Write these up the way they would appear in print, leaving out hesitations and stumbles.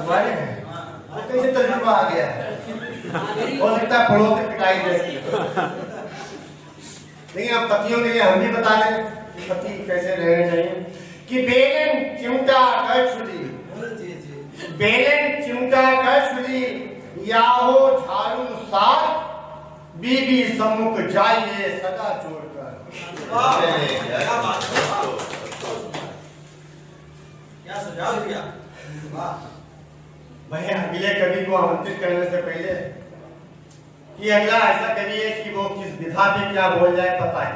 तुम्हारे हैं तो कैसे तजुर्बा आ गया है? हो सकता है पड़ोस से पिटाई दे। नहीं, अब पतियों के लिए हम भी बता दें पति कैसे रहने चाहिए कि बेलन चिमटा कर छुरी, बेलन चिमटा कर छुरी, या हो झाड़ू साथ, बीबी सम्मुख जाइए सदा छोड़कर। क्या सुझाव दिया? भाई अगले कवि को आमंत्रित करने से पहले कि अगला ऐसा करिए कि वो किस विधा पे क्या बोल जाए पता है।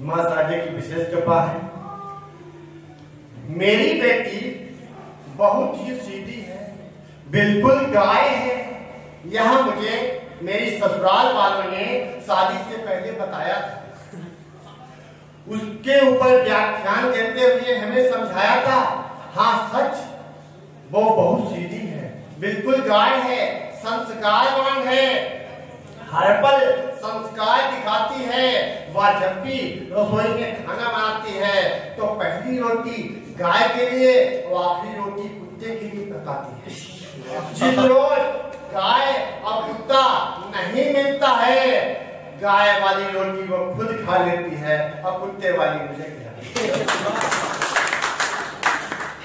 मां साजे की विशेष कृपा है। मेरी बेटी बहुत ही सीधी है, बिल्कुल गाय है। यह मुझे मेरी ससुराल वालों ने शादी से पहले बताया था। उसके ऊपर व्याख्यान देते हुए हमें समझाया था। हाँ सच, वो बहुत सीधी है, बिल्कुल गाय है, संस्कारवान है, हर पल संस्कार दिखाती है। वह जब भी रसोई में खाना बनाती है तो पहली रोटी गाय के लिए और आखिरी रोटी कुत्ते के लिए पकाती है। जिस रोज गाय और कुत्ता नहीं मिलता है, गाय वाली रोटी वो खुद खा लेती है और कुत्ते वाली मुझे खिलाती है।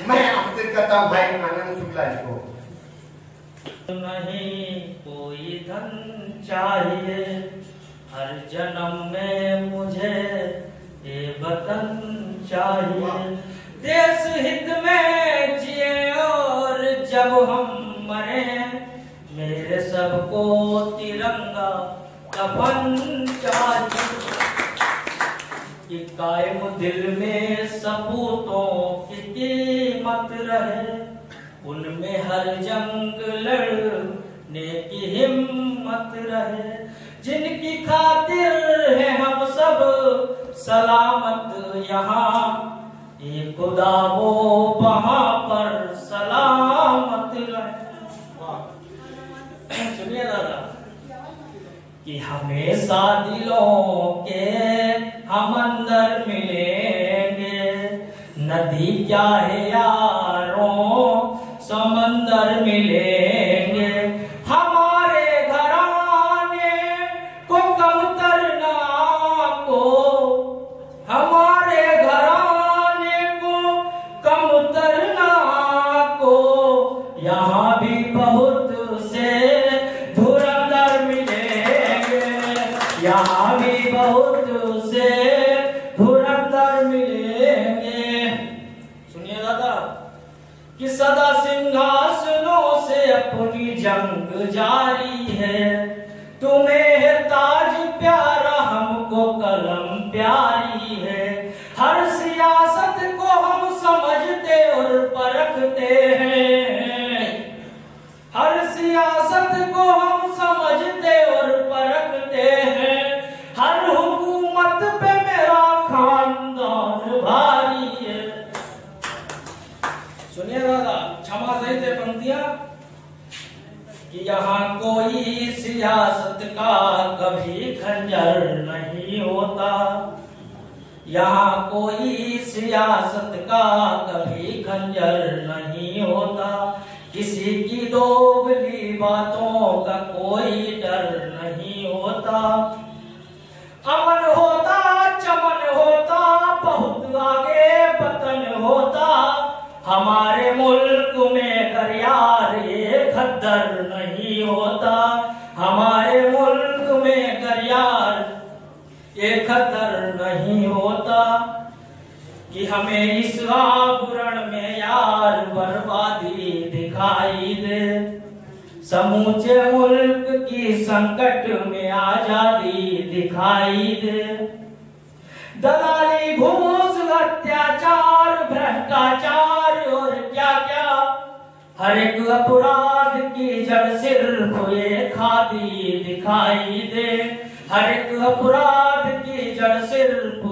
मैं आमंत्रित करता हूँ भाई आनंद शुक्ला जी को। नहीं कोई धन चाहिए, हर जन्म में मुझे ये वतन चाहिए। देश हित में जिए और जब हम मरे, मेरे सबको तिरंगा कफन चाहिए। कि कायम दिल में सपूतों की कीमत रहे, उनमें हर जंग लड़ने की हिम्मत रहे। जिनकी खातिर है हम सब सलामत यहाँ, ये खुदा वो वहाँ पर सलामत रहे। सुनिए दादा कि हमेशा दिलों के हम अंदर मिलेंगे। नदी क्या है यारों, समंदर मिलेंगे। हमारे घराने को कमतर ना को, हमारे घराने को कमतर ना को, यहाँ भी बहुत से धुरंधर मिलेंगे। यहाँ भी बहुत से धुरंधर मिलेंगे। सुनिए दादा कि सदा सिंहासनों से अपनी जंग जारी है। तुम्हें है ताज प्यारा, हमको कलम प्यारी है। हर सियासत को हम समझते और परखते हैं। हर सियासत को हम समझते और परखते हैं। हर हुकूमत पे मेरा खानदान भारी है। सुनिए दादा, क्षमा सहित पंक्तियां कि यहाँ कोई सियासत का कभी खंजर नहीं होता। यहाँ कोई सियासत का कभी खंजर नहीं होता। किसी की दोगली बातों का कोई डर नहीं होता। अमन होता, चमन होता, बहुत आगे वतन होता। हमारे मुल्क में कर यार ये खद्दर नहीं होता। हमारे मुल्क में कर यार ये खद्दर नहीं होता। कि हमें इस आवरण में यार बर्बादी दिखाई दे। समूचे मुल्क की संकट में आजादी दिखाई दे। दलाली, घूस, अत्याचार, भ्रष्टाचार और क्या क्या, हर एक अपराध की जड़ सिर्फ ये खादी दिखाई दे। हर एक अपराध की जड़ सिर्फ